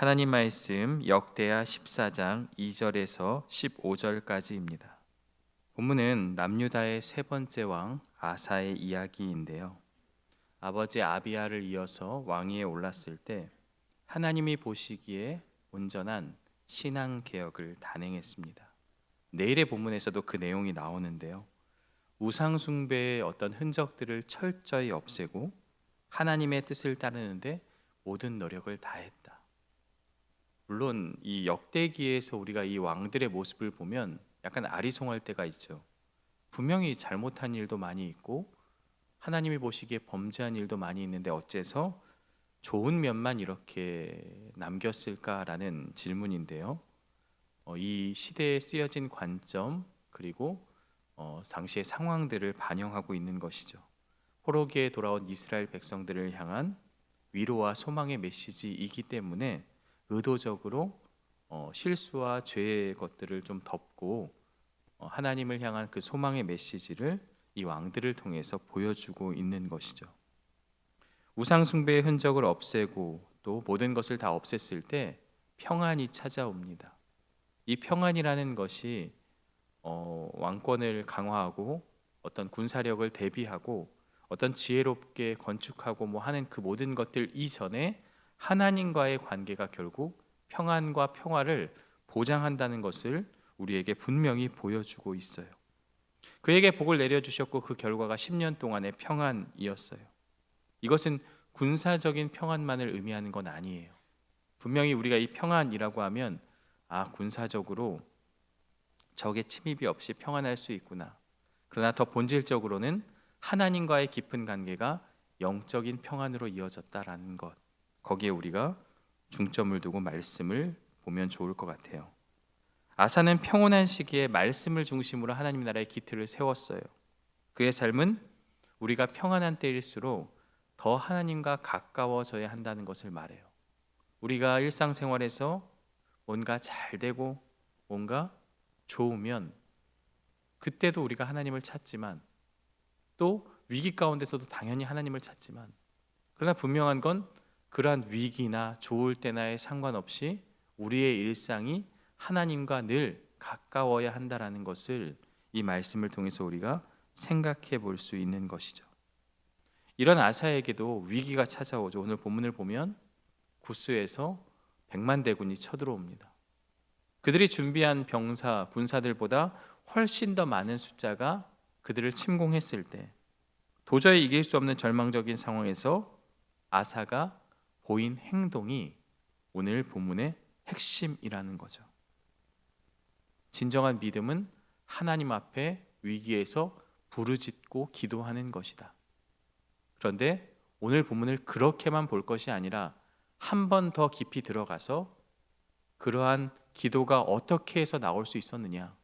하나님 말씀 역대하 14장 2절에서 15절까지입니다. 본문은 남유다의 세 번째 왕 아사의 이야기인데요. 아버지 아비야를 이어서 왕위에 올랐을 때 하나님이 보시기에 온전한 신앙 개혁을 단행했습니다. 내일의 본문에서도 그 내용이 나오는데요. 우상 숭배의 어떤 흔적들을 철저히 없애고 하나님의 뜻을 따르는데 모든 노력을 다했다. 물론 이 역대기에서 우리가 이 왕들의 모습을 보면 약간 아리송할 때가 있죠. 분명히 잘못한 일도 많이 있고 하나님이 보시기에 범죄한 일도 많이 있는데 어째서 좋은 면만 이렇게 남겼을까라는 질문인데요. 이 시대에 쓰여진 관점 그리고 당시의 상황들을 반영하고 있는 것이죠. 포로기에 돌아온 이스라엘 백성들을 향한 위로와 소망의 메시지이기 때문에 의도적으로 실수와 죄의 것들을 좀 덮고 하나님을 향한 그 소망의 메시지를 이 왕들을 통해서 보여주고 있는 것이죠. 우상 숭배의 흔적을 없애고 또 모든 것을 다 없앴을 때 평안이 찾아옵니다. 이 평안이라는 것이 왕권을 강화하고 어떤 군사력을 대비하고 어떤 지혜롭게 건축하고 뭐 하는 그 모든 것들 이전에 하나님과의 관계가 결국 평안과 평화를 보장한다는 것을 우리에게 분명히 보여주고 있어요. 그에게 복을 내려주셨고 그 결과가 10년 동안의 평안이었어요. 이것은 군사적인 평안만을 의미하는 건 아니에요. 분명히 우리가 이 평안이라고 하면 군사적으로 적의 침입이 없이 평안할 수 있구나. 그러나 더 본질적으로는 하나님과의 깊은 관계가 영적인 평안으로 이어졌다라는 것, 거기에 우리가 중점을 두고 말씀을 보면 좋을 것 같아요. 아사는 평온한 시기에 말씀을 중심으로 하나님 나라의 기틀을 세웠어요. 그의 삶은 우리가 평안한 때일수록 더 하나님과 가까워져야 한다는 것을 말해요. 우리가 일상생활에서 뭔가 잘 되고 뭔가 좋으면 그때도 우리가 하나님을 찾지만 또 위기 가운데서도 당연히 하나님을 찾지만 그러나 분명한 건 그러한 위기나 좋을 때나에 상관없이 우리의 일상이 하나님과 늘 가까워야 한다라는 것을 이 말씀을 통해서 우리가 생각해 볼 수 있는 것이죠. 이런 아사에게도 위기가 찾아오죠. 오늘 본문을 보면 구스에서 100만 대군이 쳐들어옵니다. 그들이 준비한 병사, 군사들보다 훨씬 더 많은 숫자가 그들을 침공했을 때 도저히 이길 수 없는 절망적인 상황에서 아사가 보인 행동이 오늘 본문의 핵심이라는 거죠. 진정한 믿음은 하나님 앞에 위기에서 부르짖고 기도하는 것이다. 그런데 오늘 본문을 그렇게만 볼 것이 아니라 한 번 더 깊이 들어가서 그러한 기도가 어떻게 해서 나올 수 있었느냐,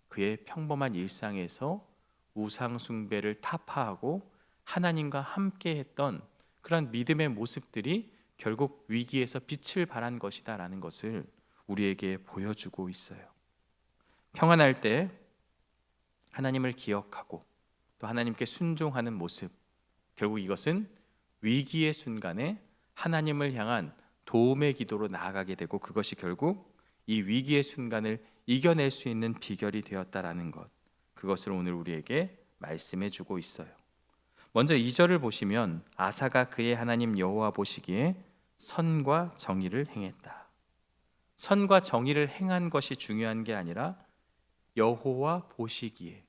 그의 평범한 일상에서 우상 숭배를 타파하고 하나님과 함께 했던 그런 믿음의 모습들이 결국 위기에서 빛을 발한 것이다라는 것을 우리에게 보여주고 있어요. 평안할 때 하나님을 기억하고 또 하나님께 순종하는 모습, 결국 이것은 위기의 순간에 하나님을 향한 도움의 기도로 나아가게 되고 그것이 결국 이 위기의 순간을 이겨낼 수 있는 비결이 되었다라는 것, 그것을 오늘 우리에게 말씀해 주고 있어요. 먼저 2절을 보시면 아사가 그의 하나님 여호와 보시기에 선과 정의를 행했다. 선과 정의를 행한 것이 중요한 게 아니라 여호와 보시기에,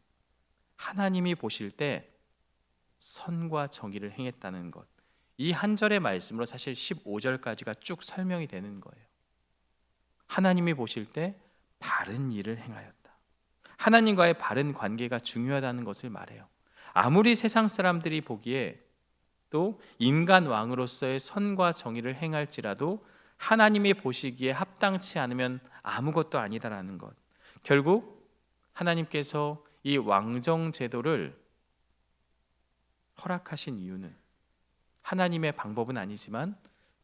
하나님이 보실 때 선과 정의를 행했다는 것, 이 한 절의 말씀으로 사실 15절까지가 쭉 설명이 되는 거예요. 하나님이 보실 때 바른 일을 행하였다. 하나님과의 바른 관계가 중요하다는 것을 말해요. 아무리 세상 사람들이 보기에 또 인간 왕으로서의 선과 정의를 행할지라도 하나님이 보시기에 합당치 않으면 아무것도 아니다라는 것, 결국 하나님께서 이 왕정 제도를 허락하신 이유는 하나님의 방법은 아니지만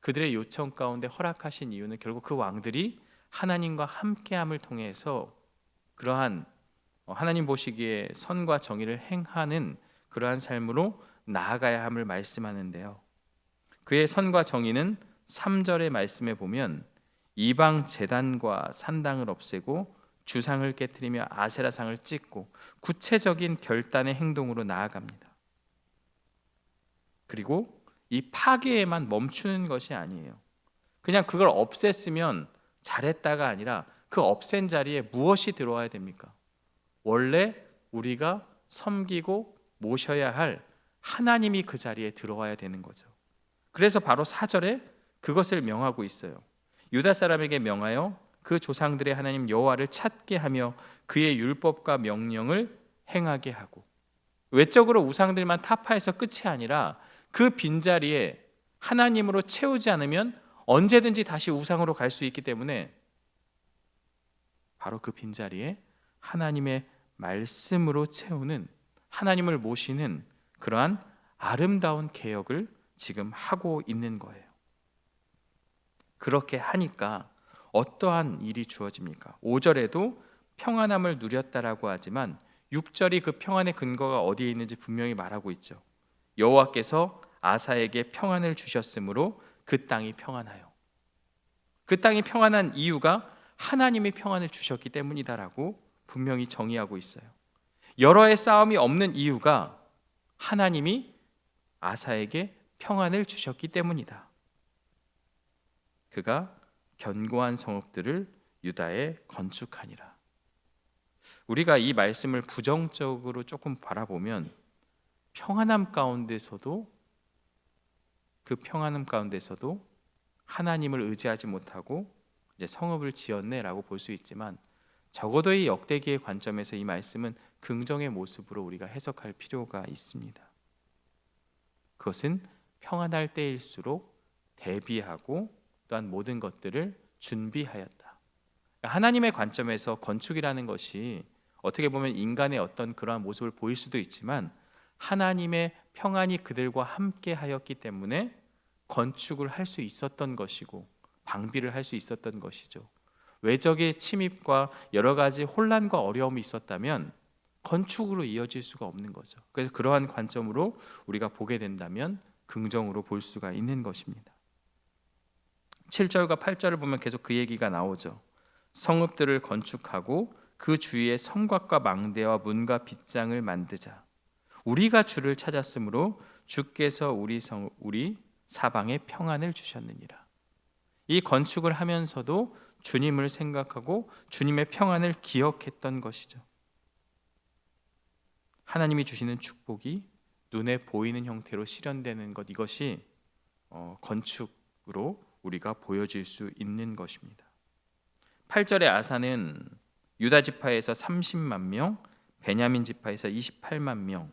그들의 요청 가운데 허락하신 이유는 결국 그 왕들이 하나님과 함께함을 통해서 그러한 하나님 보시기에 선과 정의를 행하는 그러한 삶으로 나아가야 함을 말씀하는데요. 그의 선과 정의는 3절의 말씀에 보면 이방 제단과 산당을 없애고 주상을 깨뜨리며 아세라상을 찢고 구체적인 결단의 행동으로 나아갑니다. 그리고 이 파괴에만 멈추는 것이 아니에요. 그냥 그걸 없앴으면 잘했다가 아니라 그 없앤 자리에 무엇이 들어와야 됩니까? 원래 우리가 섬기고 모셔야 할 하나님이 그 자리에 들어와야 되는 거죠. 그래서 바로 4절에 그것을 명하고 있어요. 유다 사람에게 명하여 그 조상들의 하나님 여호와를 찾게 하며 그의 율법과 명령을 행하게 하고, 외적으로 우상들만 타파해서 끝이 아니라 그 빈자리에 하나님으로 채우지 않으면 언제든지 다시 우상으로 갈 수 있기 때문에 바로 그 빈자리에 하나님의 말씀으로 채우는, 하나님을 모시는 그러한 아름다운 개혁을 지금 하고 있는 거예요. 그렇게 하니까 어떠한 일이 주어집니까? 5절에도 평안함을 누렸다라고 하지만 6절이 그 평안의 근거가 어디에 있는지 분명히 말하고 있죠. 여호와께서 아사에게 평안을 주셨으므로 그 땅이 평안하여. 그 땅이 평안한 이유가 하나님이 평안을 주셨기 때문이다라고 분명히 정의하고 있어요. 여러 해 싸움이 없는 이유가 하나님이 아사에게 평안을 주셨기 때문이다. 그가 견고한 성읍들을 유다에 건축하니라. 우리가 이 말씀을 부정적으로 조금 바라보면 평안함 가운데서도, 그 평안함 가운데서도 하나님을 의지하지 못하고 이제 성읍을 지었네라고 볼 수 있지만, 적어도 이 역대기의 관점에서 이 말씀은 긍정의 모습으로 우리가 해석할 필요가 있습니다. 그것은 평안할 때일수록 대비하고 또한 모든 것들을 준비하였다. 하나님의 관점에서 건축이라는 것이 어떻게 보면 인간의 어떤 그러한 모습을 보일 수도 있지만, 하나님의 평안이 그들과 함께 하였기 때문에 건축을 할 수 있었던 것이고 방비를 할 수 있었던 것이죠. 외적의 침입과 여러 가지 혼란과 어려움이 있었다면 건축으로 이어질 수가 없는 거죠. 그래서 그러한 관점으로 우리가 보게 된다면 긍정으로 볼 수가 있는 것입니다. 7절과 8절을 보면 계속 그 얘기가 나오죠. 성읍들을 건축하고 그 주위에 성곽과 망대와 문과 빗장을 만드자. 우리가 주를 찾았으므로 주께서 우리 사방에 평안을 주셨느니라. 이 건축을 하면서도 주님을 생각하고 주님의 평안을 기억했던 것이죠. 하나님이 주시는 축복이 눈에 보이는 형태로 실현되는 것, 이것이 건축으로 우리가 보여질 수 있는 것입니다. 8절의 아사는 유다 지파에서 30만 명, 베냐민 지파에서 28만 명,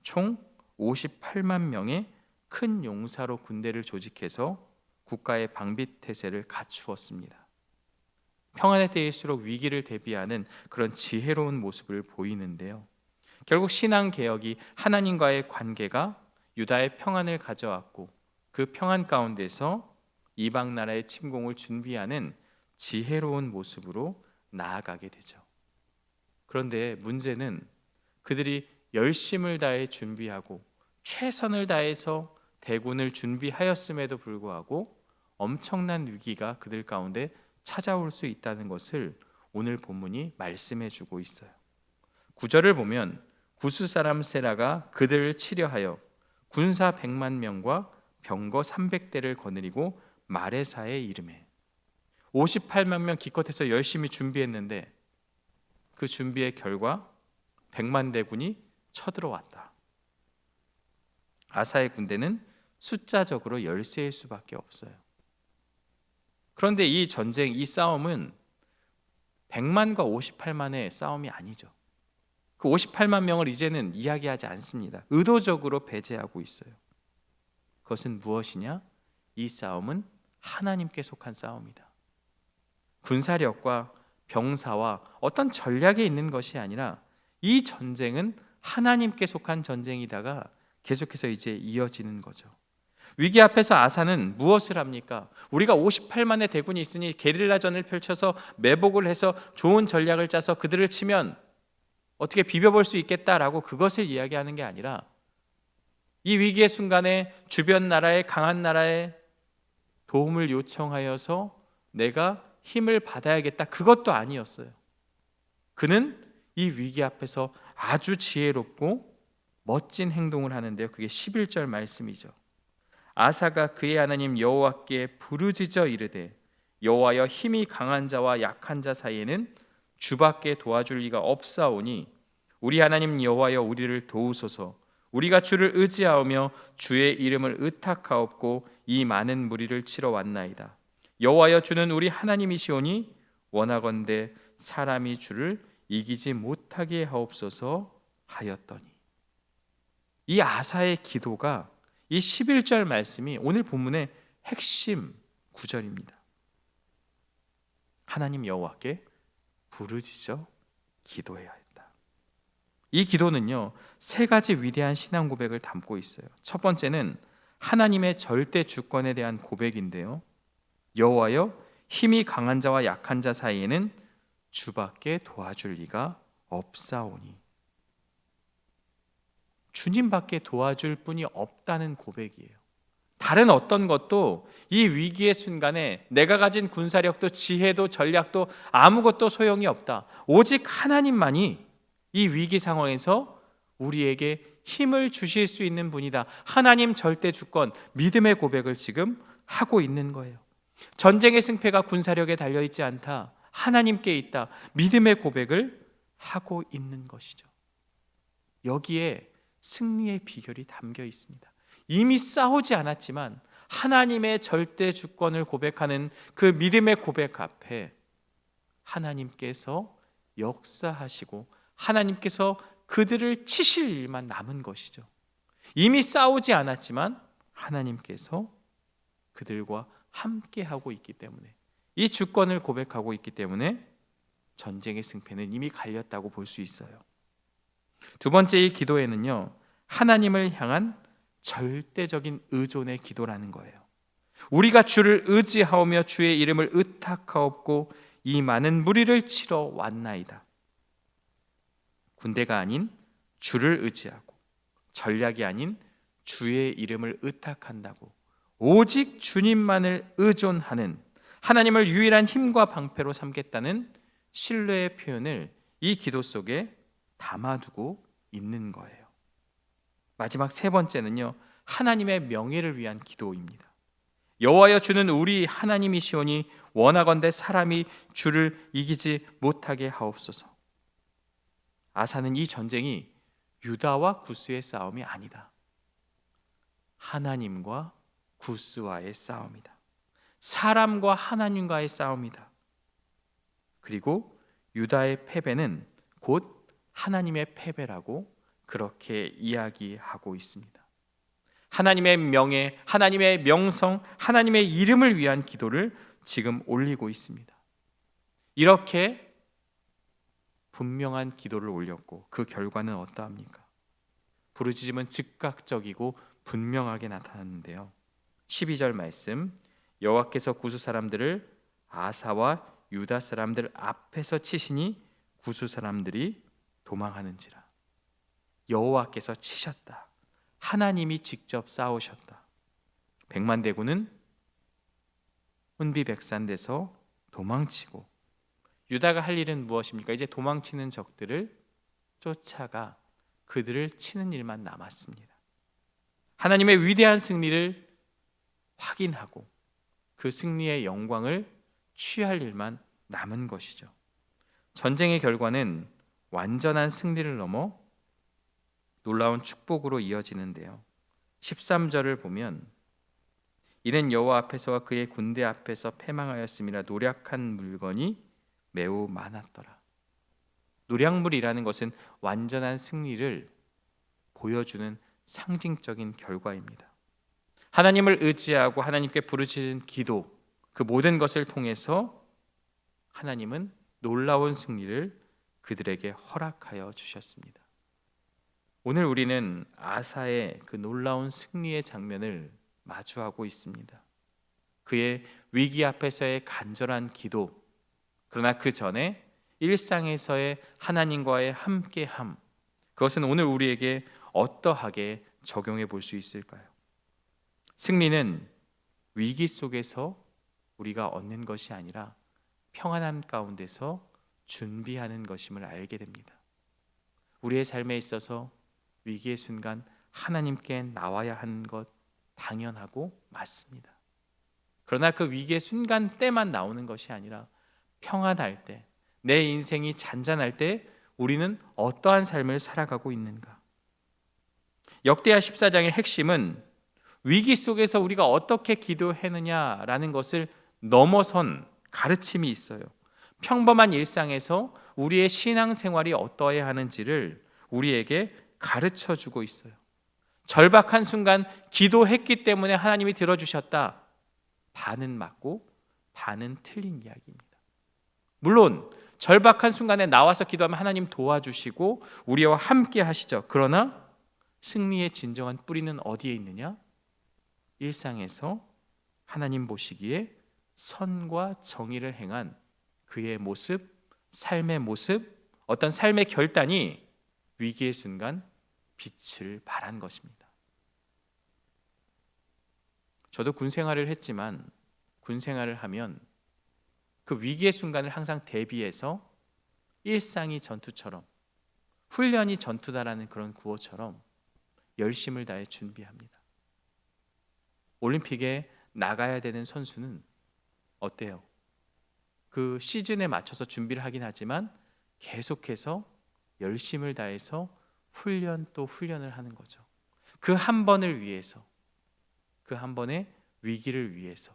총 58만 명의 큰 용사로 군대를 조직해서 국가의 방비태세를 갖추었습니다. 평안의 때일수록 위기를 대비하는 그런 지혜로운 모습을 보이는데요. 결국 신앙개혁이 하나님과의 관계가 유다의 평안을 가져왔고, 그 평안 가운데서 이방 나라의 침공을 준비하는 지혜로운 모습으로 나아가게 되죠. 그런데 문제는 그들이 열심을 다해 준비하고 최선을 다해서 대군을 준비하였음에도 불구하고 엄청난 위기가 그들 가운데 찾아올 수 있다는 것을 오늘 본문이 말씀해 주고 있어요. 9절을 보면 구스 사람 세라가 그들을 치려하여 군사 100만 명과 병거 300대를 거느리고 마레사에 이르매. 58만 명 기껏해서 열심히 준비했는데 그 준비의 결과 100만 대군이 쳐들어왔다. 아사의 군대는 숫자적으로 열세일 수밖에 없어요. 그런데 이 전쟁, 이 싸움은 100만과 58만의 싸움이 아니죠. 그 58만 명을 이제는 이야기하지 않습니다. 의도적으로 배제하고 있어요. 그것은 무엇이냐? 이 싸움은 하나님께 속한 싸움이다. 군사력과 병사와 어떤 전략에 있는 것이 아니라 이 전쟁은 하나님께 속한 전쟁이다가 계속해서 이제 이어지는 거죠. 위기 앞에서 아사는 무엇을 합니까? 우리가 58만의 대군이 있으니 게릴라전을 펼쳐서 매복을 해서 좋은 전략을 짜서 그들을 치면 어떻게 비벼볼 수 있겠다라고 그것을 이야기하는 게 아니라, 이 위기의 순간에 주변 나라의 강한 나라의 도움을 요청하여서 내가 힘을 받아야겠다, 그것도 아니었어요. 그는 이 위기 앞에서 아주 지혜롭고 멋진 행동을 하는데요. 그게 11절 말씀이죠. 아사가 그의 하나님 여호와께 부르짖어 이르되 여호와여, 힘이 강한 자와 약한 자 사이에는 주밖에 도와줄 리가 없사오니 우리 하나님 여호와여, 우리를 도우소서. 우리가 주를 의지하오며 주의 이름을 의탁하옵고 이 많은 무리를 치러 왔나이다. 여호와여, 주는 우리 하나님이시오니 원하건대 사람이 주를 이기지 못하게 하옵소서 하였더니, 이 아사의 기도가, 이 11절 말씀이 오늘 본문의 핵심 구절입니다. 하나님 여호와께 부르짖어 기도해야 했다. 이 기도는요, 세 가지 위대한 신앙 고백을 담고 있어요. 첫 번째는 하나님의 절대 주권에 대한 고백인데요. 여호와여, 힘이 강한 자와 약한 자 사이에는 주밖에 도와줄 리가 없사오니, 주님밖에 도와줄 분이 없다는 고백이에요. 다른 어떤 것도 이 위기의 순간에 내가 가진 군사력도 지혜도 전략도 아무것도 소용이 없다. 오직 하나님만이 이 위기 상황에서 우리에게 힘을 주실 수 있는 분이다. 하나님 절대 주권, 믿음의 고백을 지금 하고 있는 거예요. 전쟁의 승패가 군사력에 달려있지 않다. 하나님께 있다. 믿음의 고백을 하고 있는 것이죠. 여기에 승리의 비결이 담겨 있습니다. 이미 싸우지 않았지만 하나님의 절대 주권을 고백하는 그 믿음의 고백 앞에 하나님께서 역사하시고 하나님께서 그들을 치실 일만 남은 것이죠. 이미 싸우지 않았지만 하나님께서 그들과 함께하고 있기 때문에, 이 주권을 고백하고 있기 때문에 전쟁의 승패는 이미 갈렸다고 볼 수 있어요. 두 번째, 이 기도에는요, 하나님을 향한 절대적인 의존의 기도라는 거예요. 우리가 주를 의지하오며 주의 이름을 의탁하옵고 이 많은 무리를 치러 왔나이다. 군대가 아닌 주를 의지하고 전략이 아닌 주의 이름을 의탁한다고, 오직 주님만을 의존하는, 하나님을 유일한 힘과 방패로 삼겠다는 신뢰의 표현을 이 기도 속에 담아두고 있는 거예요. 마지막 세 번째는요, 하나님의 명예를 위한 기도입니다. 여호와여, 주는 우리 하나님이시오니 원하건대 사람이 주를 이기지 못하게 하옵소서. 아사는 이 전쟁이 유다와 구스의 싸움이 아니다. 하나님과 구스와의 싸움이다. 사람과 하나님과의 싸움이다. 그리고 유다의 패배는 곧 하나님의 패배라고 그렇게 이야기하고 있습니다. 하나님의 명예, 하나님의 명성, 하나님의 이름을 위한 기도를 지금 올리고 있습니다. 이렇게 분명한 기도를 올렸고 그 결과는 어떠합니까? 부르짖음은 즉각적이고 분명하게 나타났는데요. 12절 말씀, 여호와께서 구스 사람들을 아사와 유다 사람들 앞에서 치시니 구스 사람들이 도망하는지라. 여호와께서 치셨다. 하나님이 직접 싸우셨다. 백만대군은 혼비백산돼서 도망치고, 유다가 할 일은 무엇입니까? 이제 도망치는 적들을 쫓아가 그들을 치는 일만 남았습니다. 하나님의 위대한 승리를 확인하고 그 승리의 영광을 취할 일만 남은 것이죠. 전쟁의 결과는 완전한 승리를 넘어 놀라운 축복으로 이어지는데요. 13절을 보면 이는 여호와 앞에서와 그의 군대 앞에서 패망하였음이라 노략한 물건이 매우 많았더라. 노략물이라는 것은 완전한 승리를 보여주는 상징적인 결과입니다. 하나님을 의지하고 하나님께 부르짖은 기도, 그 모든 것을 통해서 하나님은 놀라운 승리를 그들에게 허락하여 주셨습니다. 오늘 우리는 아사의 그 놀라운 승리의 장면을 마주하고 있습니다. 그의 위기 앞에서의 간절한 기도, 그러나 그 전에 일상에서의 하나님과의 함께함, 그것은 오늘 우리에게 어떠하게 적용해 볼 수 있을까요? 승리는 위기 속에서 우리가 얻는 것이 아니라 평안함 가운데서 준비하는 것임을 알게 됩니다. 우리의 삶에 있어서 위기의 순간 하나님께 나와야 하는 것 당연하고 맞습니다. 그러나 그 위기의 순간 때만 나오는 것이 아니라 평안할 때, 내 인생이 잔잔할 때 우리는 어떠한 삶을 살아가고 있는가? 역대하 14장의 핵심은 위기 속에서 우리가 어떻게 기도했느냐라는 것을 넘어선 가르침이 있어요. 평범한 일상에서 우리의 신앙생활이 어떠해야 하는지를 우리에게 가르쳐 주고 있어요. 절박한 순간 기도했기 때문에 하나님이 들어주셨다. 반은 맞고 반은 틀린 이야기입니다. 물론 절박한 순간에 나와서 기도하면 하나님 도와주시고 우리와 함께 하시죠. 그러나 승리의 진정한 뿌리는 어디에 있느냐? 일상에서 하나님 보시기에 선과 정의를 행한 그의 모습, 삶의 모습, 어떤 삶의 결단이 위기의 순간 빛을 발한 것입니다. 저도 군 생활을 했지만 군 생활을 하면 그 위기의 순간을 항상 대비해서 일상이 전투처럼, 훈련이 전투다라는 그런 구호처럼 열심을 다해 준비합니다. 올림픽에 나가야 되는 선수는 어때요? 그 시즌에 맞춰서 준비를 하긴 하지만 계속해서 열심을 다해서 훈련 또 훈련을 하는 거죠. 그 한 번을 위해서, 그 한 번의 위기를 위해서.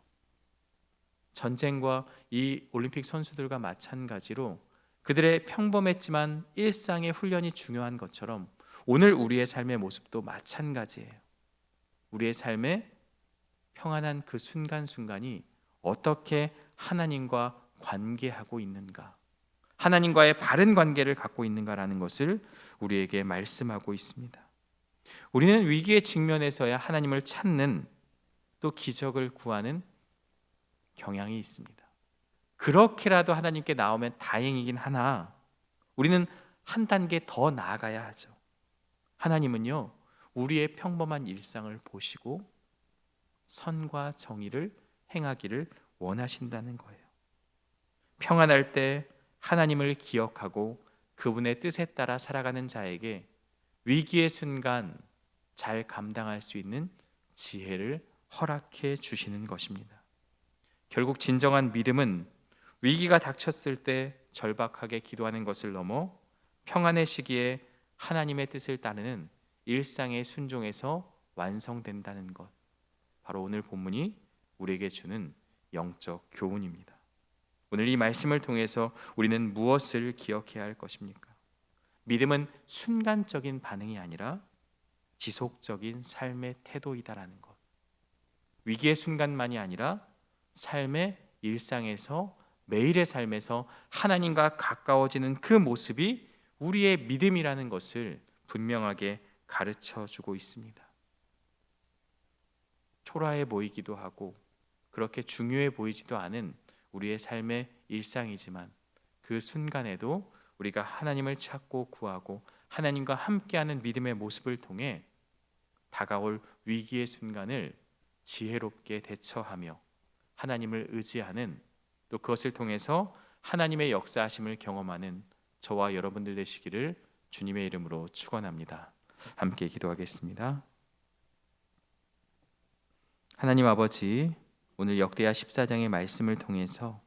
전쟁과 이 올림픽 선수들과 마찬가지로 그들의 평범했지만 일상의 훈련이 중요한 것처럼 오늘 우리의 삶의 모습도 마찬가지예요. 우리의 삶의 평안한 그 순간순간이 어떻게 하나님과 관계하고 있는가, 하나님과의 바른 관계를 갖고 있는가라는 것을 우리에게 말씀하고 있습니다. 우리는 위기의 직면에서야 하나님을 찾는, 또 기적을 구하는 경향이 있습니다. 그렇게라도 하나님께 나오면 다행이긴 하나 우리는 한 단계 더 나아가야 하죠. 하나님은요, 우리의 평범한 일상을 보시고 선과 정의를 행하기를 원하신다는 거예요. 평안할 때 하나님을 기억하고 그분의 뜻에 따라 살아가는 자에게 위기의 순간 잘 감당할 수 있는 지혜를 허락해 주시는 것입니다. 결국 진정한 믿음은 위기가 닥쳤을 때 절박하게 기도하는 것을 넘어 평안의 시기에 하나님의 뜻을 따르는 일상의 순종에서 완성된다는 것, 바로 오늘 본문이 우리에게 주는 영적 교훈입니다. 오늘 이 말씀을 통해서 우리는 무엇을 기억해야 할 것입니까? 믿음은 순간적인 반응이 아니라 지속적인 삶의 태도이다라는 것. 위기의 순간만이 아니라 삶의 일상에서, 매일의 삶에서 하나님과 가까워지는 그 모습이 우리의 믿음이라는 것을 분명하게 가르쳐 주고 있습니다. 초라해 보이기도 하고 그렇게 중요해 보이지도 않은 우리의 삶의 일상이지만 그 순간에도 우리가 하나님을 찾고 구하고 하나님과 함께하는 믿음의 모습을 통해 다가올 위기의 순간을 지혜롭게 대처하며 하나님을 의지하는, 또 그것을 통해서 하나님의 역사하심을 경험하는 저와 여러분들 되시기를 주님의 이름으로 축원합니다. 함께 기도하겠습니다. 하나님 아버지, 오늘 역대하 14장의 말씀을 통해서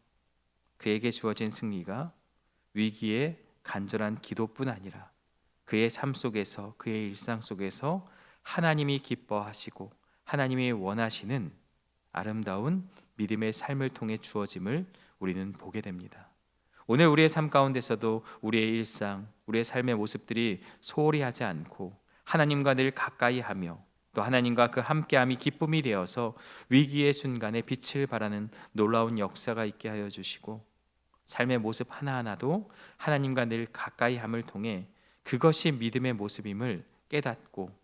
그에게 주어진 승리가 위기의 간절한 기도뿐 아니라 그의 삶 속에서, 그의 일상 속에서 하나님이 기뻐하시고 하나님이 원하시는 아름다운 믿음의 삶을 통해 주어짐을 우리는 보게 됩니다. 오늘 우리의 삶 가운데서도 우리의 일상, 우리의 삶의 모습들이 소홀히 하지 않고 하나님과 늘 가까이 하며 또 하나님과 그 함께함이 기쁨이 되어서 위기의 순간에 빛을 발하는 놀라운 역사가 있게 하여 주시고, 삶의 모습 하나하나도 하나님과 늘 가까이 함을 통해 그것이 믿음의 모습임을 깨닫고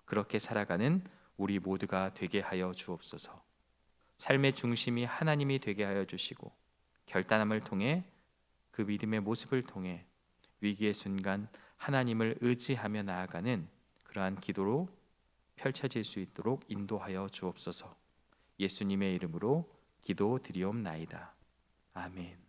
그렇게 살아가는 우리 모두가 되게 하여 주옵소서. 삶의 중심이 하나님이 되게 하여 주시고 결단함을 통해 그 믿음의 모습을 통해 위기의 순간 하나님을 의지하며 나아가는 그러한 기도로 펼쳐질 수 있도록 인도하여 주옵소서. 예수님의 이름으로 기도드리옵나이다. 아멘.